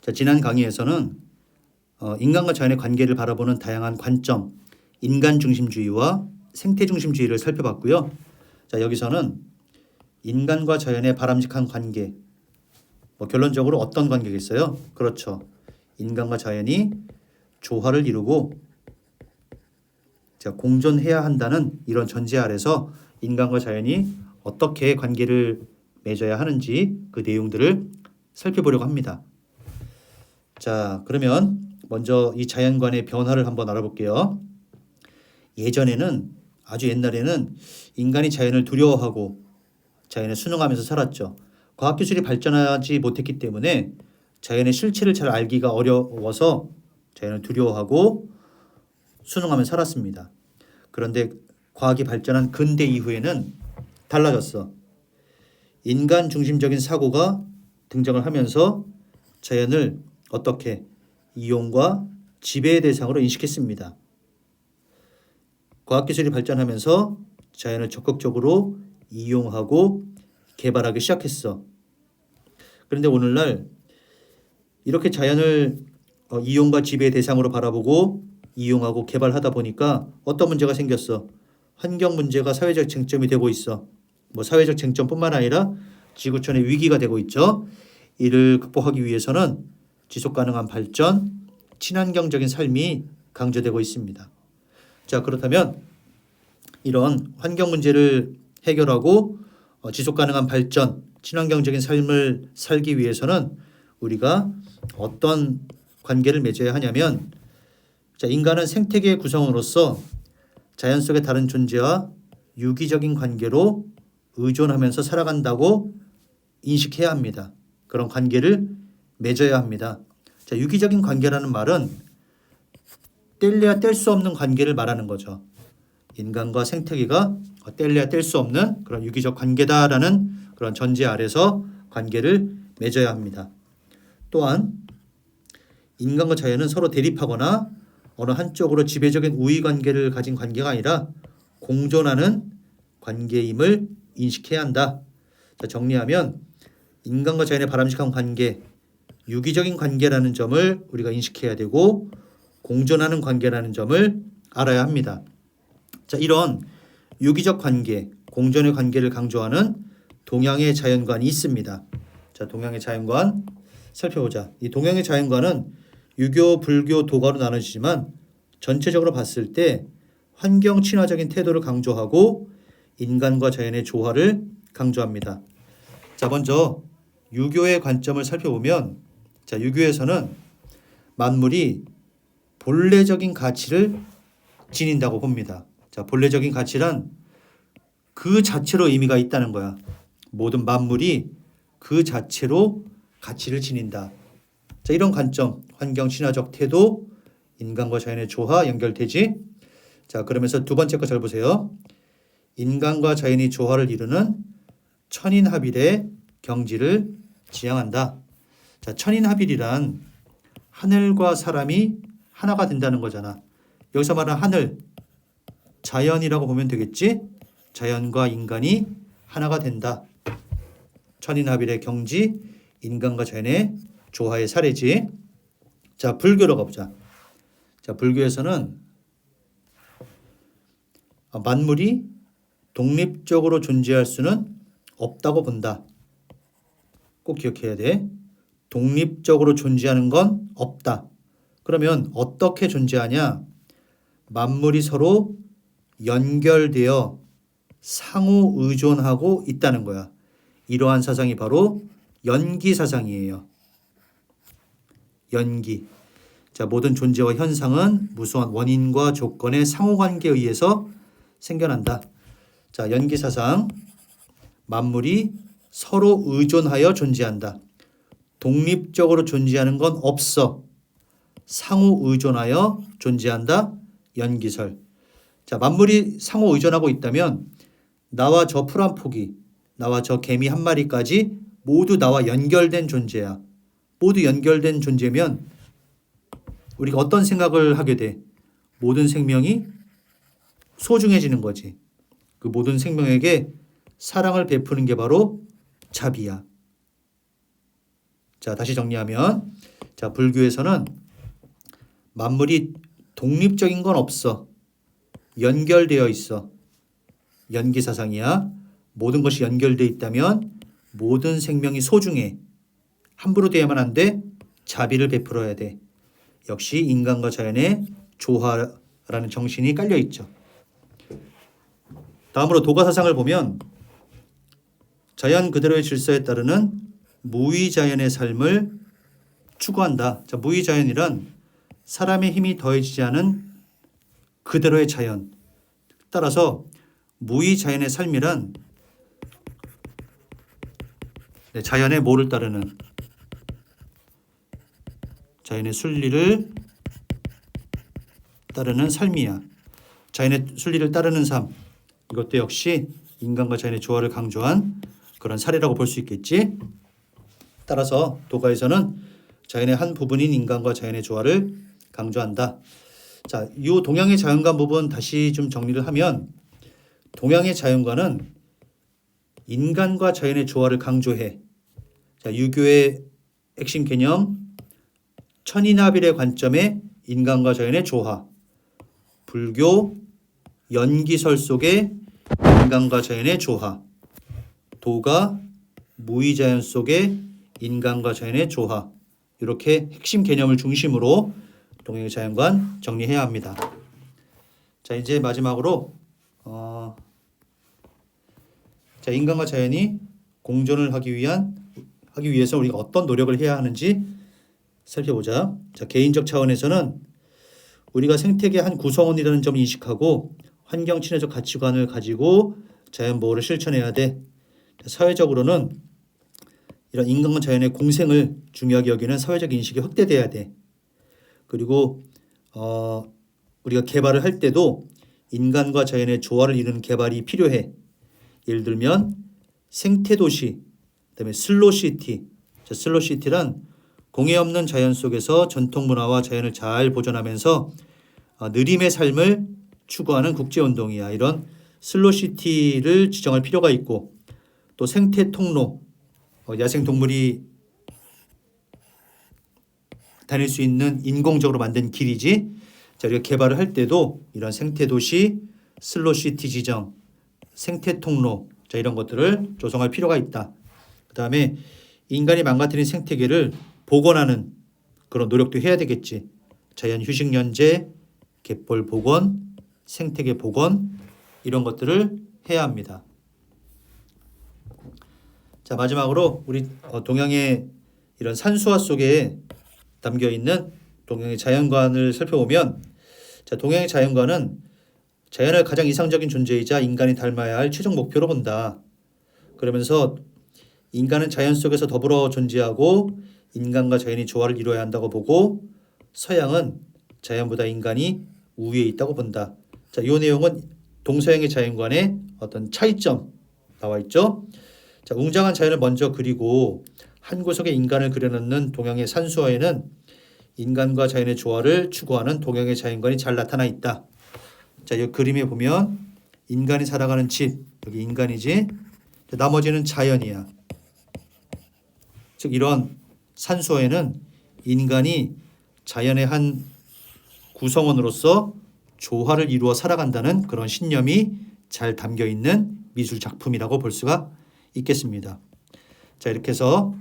자, 지난 강의에서는 인간과 자연의 관계를 바라보는 다양한 관점, 인간 중심주의와 생태 중심주의를 살펴봤고요. 자, 여기서는 인간과 자연의 바람직한 관계, 결론적으로 어떤 관계겠어요? 그렇죠. 인간과 자연이 조화를 이루고 공존해야 한다는 이런 전제 아래서 인간과 자연이 어떻게 관계를 맺어야 하는지 그 내용들을 살펴보려고 합니다. 자, 그러면 먼저 이 자연관의 변화를 한번 알아볼게요. 예전에는, 아주 옛날에는 인간이 자연을 두려워하고 자연에 순응하면서 살았죠. 과학기술이 발전하지 못했기 때문에 자연의 실체를 잘 알기가 어려워서 자연을 두려워하고 순응하며 살았습니다. 그런데 과학이 발전한 근대 이후에는 달라졌어. 인간 중심적인 사고가 등장을 하면서 자연을 어떻게 이용과 지배의 대상으로 인식했습니다. 과학기술이 발전하면서 자연을 적극적으로 이용하고 개발하기 시작했어. 그런데 오늘날 이렇게 자연을 이용과 지배의 대상으로 바라보고 이용하고 개발하다 보니까 어떤 문제가 생겼어. 환경 문제가 사회적 쟁점이 되고 있어. 사회적 쟁점뿐만 아니라 지구촌의 위기가 되고 있죠. 이를 극복하기 위해서는 지속 가능한 발전, 친환경적인 삶이 강조되고 있습니다. 자, 그렇다면 이런 환경 문제를 해결하고 지속 가능한 발전, 친환경적인 삶을 살기 위해서는 우리가 어떤 관계를 맺어야 하냐면, 자, 인간은 생태계의 구성원으로서 자연 속의 다른 존재와 유기적인 관계로 의존하면서 살아간다고 인식해야 합니다. 그런 관계를 맺어야 합니다. 자, 유기적인 관계라는 말은 뗄래야 뗄 수 없는 관계를 말하는 거죠. 인간과 생태계가 뗄래야 뗄 수 없는 그런 유기적 관계다라는 그런 전제 아래서 관계를 맺어야 합니다. 또한 인간과 자연은 서로 대립하거나 어느 한쪽으로 지배적인 우위 관계를 가진 관계가 아니라 공존하는 관계임을 인식해야 한다. 자, 정리하면 인간과 자연의 바람직한 관계, 유기적인 관계라는 점을 우리가 인식해야 되고 공존하는 관계라는 점을 알아야 합니다. 자, 이런 유기적 관계, 공존의 관계를 강조하는 동양의 자연관이 있습니다. 자, 동양의 자연관 살펴보자. 이 동양의 자연관은 유교, 불교, 도가로 나눠지지만 전체적으로 봤을 때 환경 친화적인 태도를 강조하고 인간과 자연의 조화를 강조합니다. 자, 먼저 유교의 관점을 살펴보면, 자, 유교에서는 만물이 본래적인 가치를 지닌다고 봅니다. 자, 본래적인 가치란 그 자체로 의미가 있다는 거야. 모든 만물이 그 자체로 가치를 지닌다. 자, 이런 관점, 환경 친화적 태도, 인간과 자연의 조화 연결되지. 자, 그러면서 두 번째 거 잘 보세요. 인간과 자연이 조화를 이루는 천인합일의 경지를 지향한다. 자, 천인합일이란 하늘과 사람이 하나가 된다는 거잖아. 여기서 말하는 하늘, 자연이라고 보면 되겠지? 자연과 인간이 하나가 된다. 천인합일의 경지, 인간과 자연의 조화의 사례지. 자, 불교로 가보자. 자, 불교에서는 만물이 독립적으로 존재할 수는 없다고 본다. 꼭 기억해야 돼. 독립적으로 존재하는 건 없다. 그러면 어떻게 존재하냐? 만물이 서로 연결되어 상호 의존하고 있다는 거야. 이러한 사상이 바로 연기 사상이에요. 연기. 자, 모든 존재와 현상은 무수한 원인과 조건의 상호관계에 의해서 생겨난다. 자, 연기 사상. 만물이 서로 의존하여 존재한다. 독립적으로 존재하는 건 없어. 상호 의존하여 존재한다. 연기설. 자, 만물이 상호 의존하고 있다면 나와 저 풀 한 포기, 나와 저 개미 한 마리까지 모두 나와 연결된 존재야. 모두 연결된 존재면 우리가 어떤 생각을 하게 돼? 모든 생명이 소중해지는 거지. 그 모든 생명에게 사랑을 베푸는 게 바로 자비야. 자, 다시 정리하면 자, 불교에서는 만물이 독립적인 건 없어. 연결되어 있어. 연기사상이야. 모든 것이 연결되어 있다면 모든 생명이 소중해. 함부로 대하면 안 돼. 자비를 베풀어야 돼. 역시 인간과 자연의 조화라는 정신이 깔려 있죠. 다음으로 도가사상을 보면 자연 그대로의 질서에 따르는 무위자연의 삶을 추구한다. 자, 무위자연이란 사람의 힘이 더해지지 않은 그대로의 자연. 따라서 무위자연의 삶이란 자연의 뭐를 따르는, 자연의 순리를 따르는 삶이야. 자연의 순리를 따르는 삶. 이것도 역시 인간과 자연의 조화를 강조한 그런 사례라고 볼 수 있겠지. 따라서 도가에서는 자연의 한 부분인 인간과 자연의 조화를 강조한다. 자, 이 동양의 자연관 부분 다시 좀 정리를 하면 동양의 자연관은 인간과 자연의 조화를 강조해. 자, 유교의 핵심 개념 천이나빌의 관점의 인간과 자연의 조화. 불교 연기설 속의 인간과 자연의 조화. 도가 무위자연 속의 인간과 자연의 조화. 이렇게 핵심 개념을 중심으로 동양의 자연관 정리해야 합니다. 자, 이제 마지막으로 자, 인간과 자연이 공존을 하기 위해서 우리가 어떤 노력을 해야 하는지 살펴보자. 자, 개인적 차원에서는 우리가 생태계 한 구성원이라는 점을 인식하고 환경 친화적 가치관을 가지고 자연 보호를 실천해야 돼. 자, 사회적으로는 이런 인간과 자연의 공생을 중요하게 여기는 사회적 인식이 확대돼야 돼. 그리고 우리가 개발을 할 때도 인간과 자연의 조화를 이루는 개발이 필요해. 예를 들면 생태도시, 그다음에 슬로시티. 자, 슬로시티란 공해 없는 자연 속에서 전통 문화와 자연을 잘 보존하면서 느림의 삶을 추구하는 국제운동이야. 이런 슬로시티를 지정할 필요가 있고, 또 생태 통로, 야생동물이 다닐 수 있는 인공적으로 만든 길이지. 자, 우리가 개발을 할 때도 이런 생태도시, 슬로시티 지정, 생태 통로, 자, 이런 것들을 조성할 필요가 있다. 그 다음에 인간이 망가뜨린 생태계를 복원하는 그런 노력도 해야 되겠지. 자연 휴식 연재, 갯벌 복원, 생태계 복원, 이런 것들을 해야 합니다. 자, 마지막으로 우리 동양의 이런 산수화 속에 담겨 있는 동양의 자연관을 살펴보면, 자, 동양의 자연관은 자연을 가장 이상적인 존재이자 인간이 닮아야 할 최종 목표로 본다. 그러면서 인간은 자연 속에서 더불어 존재하고 인간과 자연이 조화를 이루어야 한다고 보고, 서양은 자연보다 인간이 우위에 있다고 본다. 자, 이 내용은 동서양의 자연관의 어떤 차이점 나와 있죠. 자, 웅장한 자연을 먼저 그리고 한 구석에 인간을 그려놓는 동양의 산수화에는 인간과 자연의 조화를 추구하는 동양의 자연관이 잘 나타나 있다. 자, 이 그림에 보면 인간이 살아가는 집, 여기 인간이지. 자, 나머지는 자연이야. 즉 이런 산수화에는 인간이 자연의 한 구성원으로서 조화를 이루어 살아간다는 그런 신념이 잘 담겨 있는 미술 작품이라고 볼 수가 있겠습니다. 자, 이렇게 해서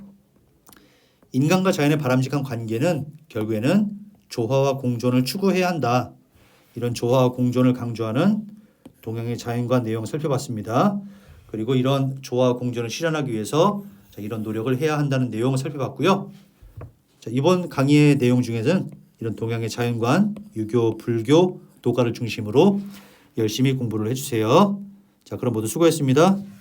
인간과 자연의 바람직한 관계는 결국에는 조화와 공존을 추구해야 한다. 이런 조화와 공존을 강조하는 동양의 자연관 내용을 살펴봤습니다. 그리고 이런 조화와 공존을 실현하기 위해서 자, 이런 노력을 해야 한다는 내용을 살펴봤고요. 자, 이번 강의의 내용 중에는 이런 동양의 자연관, 유교, 불교, 도가를 중심으로 열심히 공부를 해주세요. 자, 그럼 모두 수고했습니다.